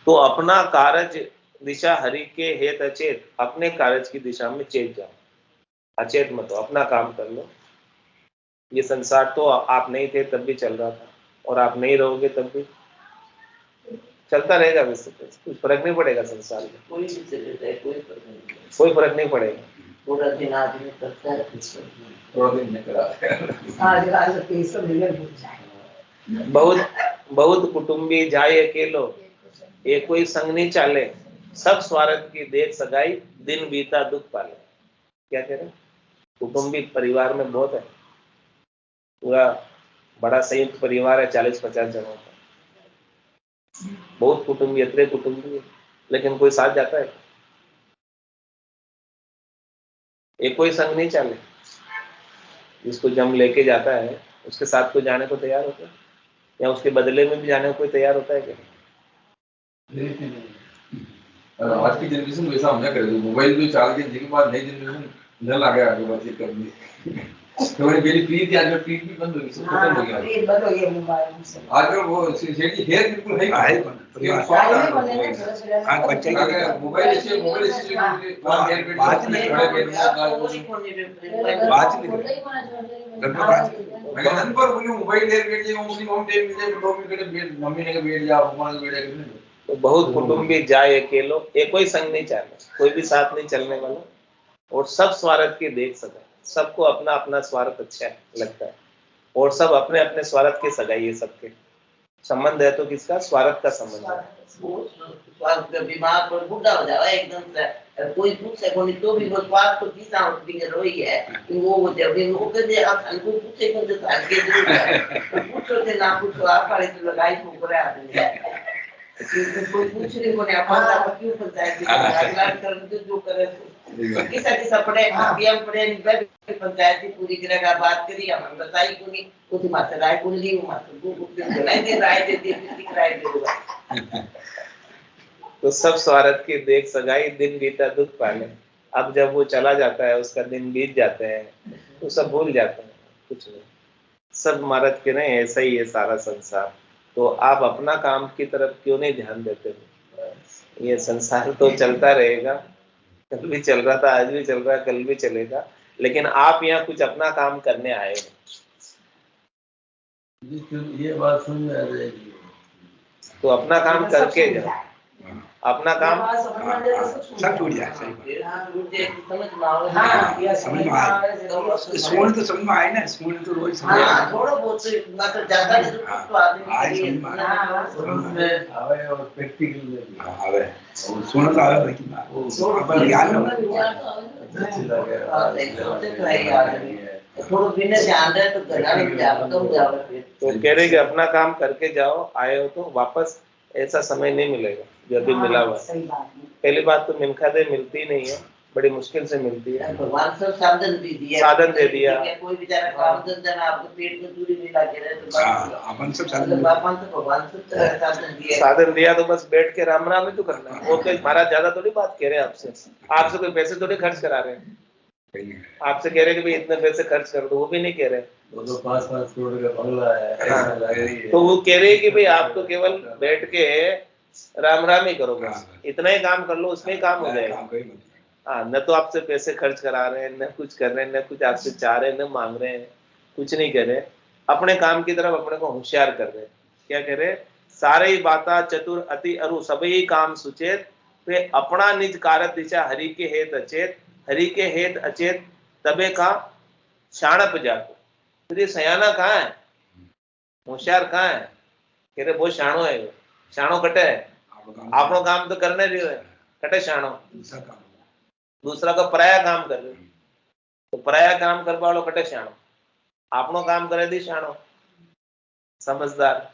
तो अपना कारज दिशा हरि के हेत अचेत, अपने कारज की दिशा में चेत जाओ, अचेत मत हो, अपना काम कर लो। ये संसार तो आप नहीं थे तब भी चल रहा था, और आप नहीं रहोगे तब भी चलता रहेगा, कुछ फर्क नहीं पड़ेगा संसार में, कोई भी चले जाए कोई फर्क नहीं पड़ेगा। पूरा दिन आदमी करता है, थोड़ा दिन में करा बहुत कुटुंबी जाए अकेलो, एक कोई संग नहीं चाले, सब स्वार्थ की देख सगाई, दिन बीता दुख पाले। क्या कह रहे? कुटुंबी परिवार में बहुत है, पूरा बड़ा संयुक्त परिवार है, 40-50 जनों का, बहुत कुटुंबी, इतने कुटुंबी है, लेकिन कोई साथ जाता है? एक कोई संग नहीं चले, जिसको जम लेके जाता है उसके साथ कोई जाने को तैयार होता है, या उसके बदले में भी जाने को कोई तैयार होता है क्या? आज की जनरेशन वैसा होना करे, मोबाइल जो चाल के जिनके पास नई जनरेशन न लगे आगे बातचीत करनी। तो मेरी प्रीत आज में प्रीत भी बंद हो गई, सब खत्म हो गया, प्रीत बंद हो गया मोबाइल से। आजकल वो शेडी हेयर बिल्कुल है परिवार आज बच्चे के मोबाइल से बात में खड़े बेड में बात मैं दिन पर बोली मोबाइल हेयर बेड जे होम टाइम में मम्मी के बेड, मम्मी ने के बेड जा, मम्मा के बेड। तो बहुत कुटुंबी जाए अकेलो, एक कोई संग नहीं चाहता, कोई भी साथ नहीं चलने वाला, और सब स्वार्थ की देख सका, सबको अपना अपना स्वार्थ अच्छा लगता है, और सब अपने अपने स्वार्थ के सगाई है, सबके संबंध है तो किसका? स्वार्थ का संबंध है। स्वार्थ का बीमार पर बूढ़ा हो जाए एकदम से, कोई पूछे कोई तो भी वो स्वार्थ को कितना होती है रोई है कि वो जब भी वो कहते आप हमको पूछे कौन से आगे पूछो थे ना पूछो, आप वाले तो लगाई ठोकर आदमी है, कोई पूछ रही कोने अपन क्यों पंचायत कर जो करे किसा पड़े पीएम पड़े पंचायत की पूरी तरह का बात करी, हम बताई कोनी वो तो मात्र राय बोल ली, वो मात्र वो राय दे राय दे। तो सब स्वार्थ की देख सगाई, दिन बीता दुख पाले। अब जब वो चला जाता है, उसका दिन बीत जाते हैं, तो सब भूल जाते हैं, कुछ नहीं, सब मारत के नहीं, ऐसा ही है सारा संसार। तो आप अपना काम की तरफ क्यों नहीं ध्यान देते? ये संसार तो चलता रहेगा, कल भी चल रहा था, आज भी चल रहा है, कल भी चलेगा, लेकिन आप यहाँ कुछ अपना काम करने आए हो। ये बात समझ में आ जाएगी, तो अपना काम करके जाओ, अपना काम सब टूट जाए, समझ में आए, स्मरण तो समझ में आए ना, स्मरण तो रोज समझ में थोड़ा बहुत मतलब ज्यादा नहीं तो आदमी आवे और प्रैक्टिकल आवे, सुन तो आवे, लेकिन अपन ज्ञान थोड़ा बिना ध्यान दे तो गला नहीं जाता, तो कह रहे कि अपना काम करके जाओ, आए हो तो वापस ऐसा समय नहीं मिलेगा जो अभी मिला हुआ है। पहली बात तो मिनखा दे मिलती नहीं है, बड़ी मुश्किल से मिलती है, भगवान सब साधन दे दिया, कोई बेचारा काम धंधा ना आपको पेट में दूरी नहीं लगे रहे तो अपन सब साधन दिया, तो बस बैठ के राम राम ही तो करना है। वो कोई महाराज ज्यादा थोड़ी बात कह रहे हैं आपसे कोई पैसे थोड़ी खर्च करा रहे हैं, आपसे कह रहे कि भाई इतने पैसे खर्च कर दो, वो भी नहीं कह रहे। वो तो 5-5 करोड़ का बंगला है, ऐसा लग रही है। तो वो कह रहे कि भाई आप तो केवल बैठ के राम राम ही करो, बस इतना ही काम कर लो, उसमें ही काम हो जाएगा। हाँ, न तो आपसे पैसे खर्च करा रहे हैं, न कुछ कर रहे हैं, न कुछ आपसे चाह रहे हैं, न मांग रहे हैं, कुछ नहीं कर रहे, अपने काम की तरफ अपने को होशियार कर रहे हैं। क्या कह रहे? सारे ही बाता चतुर अति अरु सभी काम सुचेत, वे अपना निज कारक दिशा हरि के हेत अचेत, हरि के हेत अचेत तबे का शाणप जाको। फिर ये सयाना कहाँ है, होशियार कहाँ है? कह रहे बहुत शाणो है, शाणो कटे है, आपनो काम तो करने रही है, कटे शाणो, दूसरा का पराया काम कर रहे, तो पराया काम कर वालों कटे शाणो, आपनो काम करे दी शाणो, समझदार।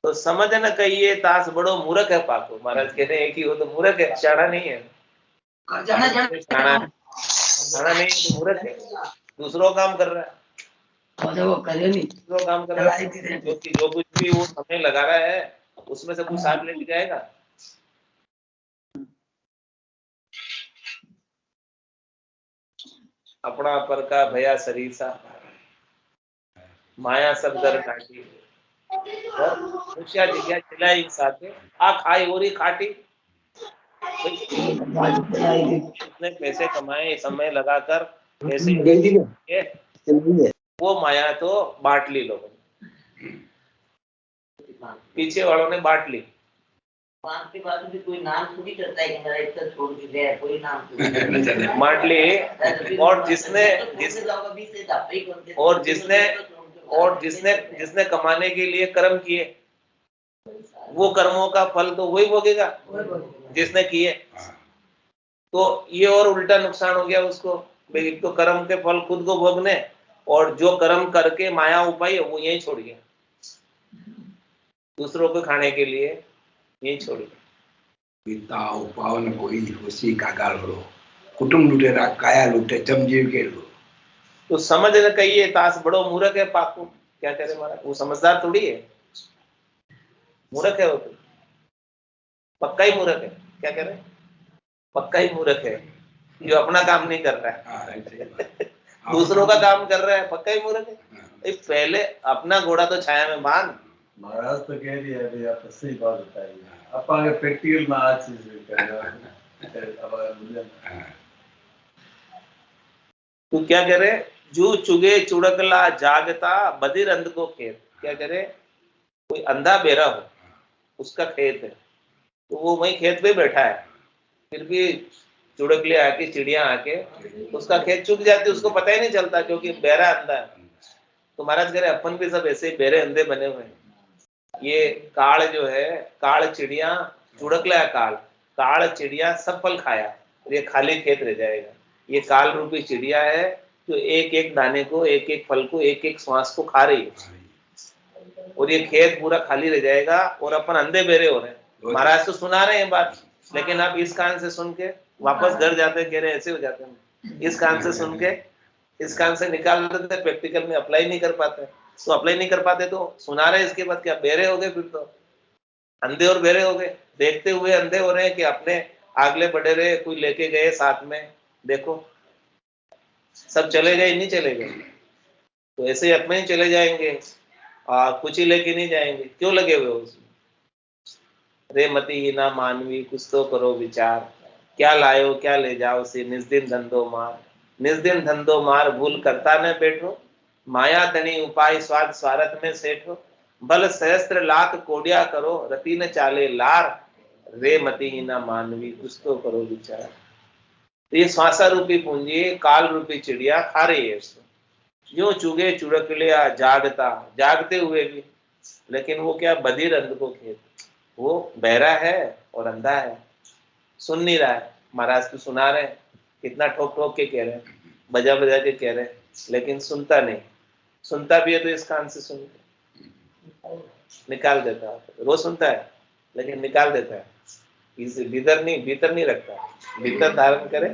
तो समझ न कहिए तास बड़ो मूर्ख है पाको। महाराज कह रहे हैं कि वो तो मूर्ख है, शाणा नहीं है, शाणा नहीं तो मूर्ख है, दूसरों काम कर रहा है, वो करे नहीं, दूसरों काम कर रहा है, जो कुछ भी वो समय लगा रहा है उसमें से कुछ साथ लेके जाएगा। अपना पर का भया सरीसा, माया सब दर काटी, जगह चिलाई साथे आ खाई ओरी खाटी। इतने पैसे कमाए, समय लगाकर पैसे, वो माया तो बांट ली लोगों ने, पीछे वालों ने बांट ली। के बाद भी कोई नाम थोड़ी करता है कि मेरा इतना छोड़ के गया, कोई नाम थोड़ी बांट ली। और जिसने कमाने के लिए कर्म किए, वो कर्मों का फल तो वही भोगेगा जिसने किए। तो ये और उल्टा नुकसान हो गया उसको, भाई एक तो कर्म के फल खुद को भोगने, और जो कर्म करके माया उपाई वो यही छोड़ गया, दूसरों को खाने के लिए यही छोड़ गया। पिता पावन कोई होशी का गाल लो, कुटुंब लूटेरा काया लूटे जमजीव के लो। तो समझ न कहिए तास बड़ो मूर्ख है पाको। क्या कह रहे महाराज, वो समझदार थोड़ी है, मूर्ख है वो तो, पक्का ही मूर्ख है। क्या कह रहे, पक्का ही मूर्ख है, जो अपना काम नहीं कर रहा है, दूसरों का काम कर रहा है, पक्का ही मूर्ख है। पहले अपना घोड़ा तो छाया में बांध। महाराज तो कह रही है अभी, आप सही बात बताइए, अपन प्रैक्टिकल में आज चीज करेगा। तो क्या कह रहे, जू चुगे चुड़कला जागता बधिर अंध को खेत। क्या करे, कोई अंधा बेरा हो, उसका खेत है, तो वो वही खेत पे बैठा है, फिर भी चुड़कले आके, चिड़िया आके उसका खेत चुग जाती, उसको पता ही नहीं चलता क्योंकि बेरा अंधा है। तो महाराज कह रहे अपन भी सब ऐसे बेरे अंधे बने हुए हैं। ये काल जो है, काल चिड़िया, चुड़कला काल, काल चिड़िया सब फल खाया, ये खाली खेत रह जाएगा। ये काल रूपी चिड़िया है जो एक एक दाने को, एक एक फल को, एक एक श्वास को खा रही है, और ये खेत पूरा खाली रह जाएगा, और अपन अंधे बेरे हो रहे हैं। महाराज तो सुना रहे हैं बात, लेकिन आप इस कान से सुन के वापस घर जाते कह रहे ऐसे हो जाते हैं, इस कान से सुन के इस कान से निकाल देते, प्रैक्टिकल में अप्लाई नहीं कर पाते। तो अप्लाई नहीं कर पाते तो सुना रहे, इसके बाद क्या बेरे हो गए, फिर तो अंधे और बेरे हो गए, देखते हुए अंधे हो रहे हैं कि अपने आगले बढ़े रहे, कोई लेके गए साथ में, देखो सब चले गए, नहीं चले गए, तो ऐसे ही अपने ही चले जाएंगे और कुछ ही लेके नहीं जाएंगे, क्यों लगे हुए उसमें। रे मती ही ना मानवी कुछ तो करो विचार, क्या लायो क्या ले जाओ से निस्दिन धंधो मार, निस्दिन धंधो मार भूल करता न बैठो, माया तनी उपाय स्वाद स्वार्थ में सेठो, बल सहस्त्र लाख कोडिया करो रति न चाले लार, रे मती ही ना मानवी कुछ तो करो विचार। तो ये श्वासा रूपी पूंजी काल रूपी चिड़िया खा रही है इसको, यूं चुगे चुड़कलिया जागता, जागते हुए भी, लेकिन वो क्या बधिर अंध को खेत, वो बहरा है और अंधा है, सुन नहीं रहा है। महाराज तो सुना रहे हैं, कितना ठोक ठोक के कह रहे हैं, बजा बजा के कह रहे हैं, लेकिन सुनता नहीं। सुनता भी है तो इस कान से सुन के निकाल देता है, रोज सुनता है लेकिन निकाल देता है, इसे भीतर नहीं रखता, भीतर धारण करे।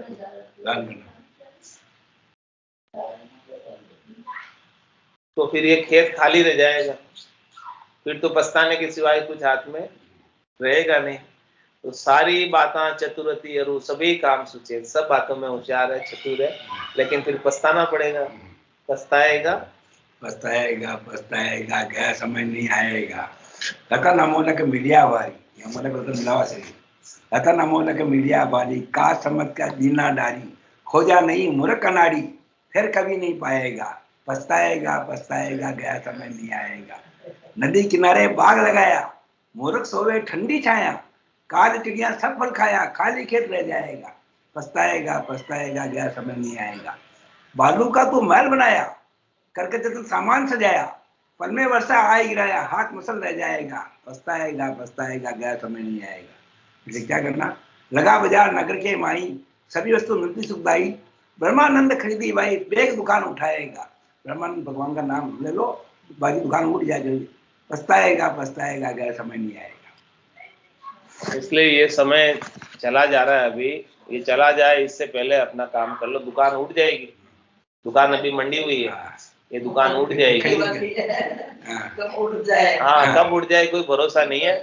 तो फिर ये खेत खाली रह जाएगा, फिर तो पछताने के सिवाय कुछ हाथ में रहेगा नहीं। तो सारी बातें चतुरती अरु सभी काम सुचेत, सब बातों में होशियार है, चतुर है, लेकिन फिर पछताना पड़ेगा। पछताएगा पछताएगा पछताएगा, गया समय नहीं आएगा। लता नमोलक मीडिया वाली हमारे को तो मिलावा से लता नमोलक मीडिया वाली का समझ का जीना डारी, खोजा नहीं मूर्ख अनाड़ी, फिर कभी नहीं पाएगा। पछताएगा पछताएगा, गया समय नहीं आएगा। नदी किनारे बाग लगाया, मूर्ख सोवे ठंडी छाया, काल चिड़िया सब फल खाया, खाली खेत रह जाएगा। पछताएगा पछताएगा, गया समय नहीं आएगा। बालू का तू महल बनाया, करके जतन सामान सजाया, पल में वर्षा आए गिराया, हाथ मसल रह जाएगा। पछताएगा पछताएगा, गया समय नहीं आएगा। इसे क्या करना, लगा बाजार नगर के माई, सभी वस्तु मिलती सुखदाई, ब्रह्मानंद खरीदी भाई, बेग दुकान उठाएगा। ब्रह्मानंद भगवान का नाम ले लो, बाकी दुकान उठ जाएगी। पछताएगा पछताएगा, गया समय नहीं आएगा। इसलिए ये समय चला जा रहा है, अभी ये चला जाए इससे पहले अपना काम कर लो। दुकान उठ जाएगी, दुकान अभी मंडी हुई है, ये दुकान उठ जाएगी। कब उठ जाए, हाँ कब उठ जाए कोई भरोसा नहीं है।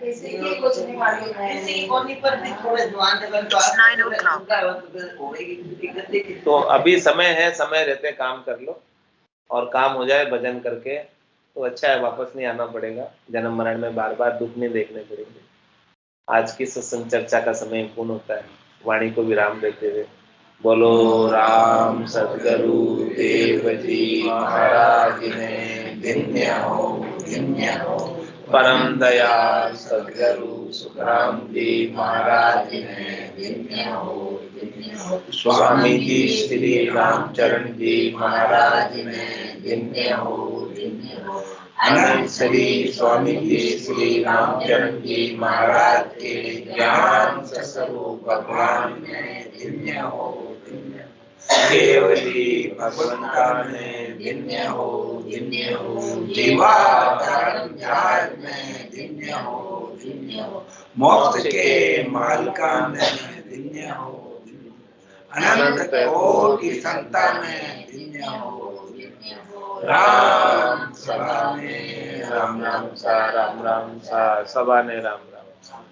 किसी की कुछ नहीं मालूम है। किसी कोनी पर भी थोड़े जवान जगह तो तो अभी समय है, समय रहते काम कर लो, और काम हो जाए भजन करके तो अच्छा है, वापस नहीं आना पड़ेगा। जन्म मरण में बार बार दुख नहीं देखने पड़ेंगे। आज की सत्संग चर्चा का समय पूर्ण होता है, वाणी को विराम देते हुए बोलो राम सद्गुरु देव जी महाराज ने धन्य हो। परम दयाल सद्गुरु सुखराम जी महाराज ने धन्य हो। स्वामी जी श्री रामचरण जी महाराज ने धन्य हो। अनंत श्री स्वामी जी श्री रामचरण जी महाराज के ज्ञान स्वरूप भगवान ने धन्य हो। केवली भगवंता ने धन्य हो। जीवा धर्म ध्यान में धन्य हो। मोक्ष के मालिका में धन्य हो। अनंत कोटि संता में धन्य हो। राम सभा में राम राम सा, राम राम सा, सभा ने राम राम सा।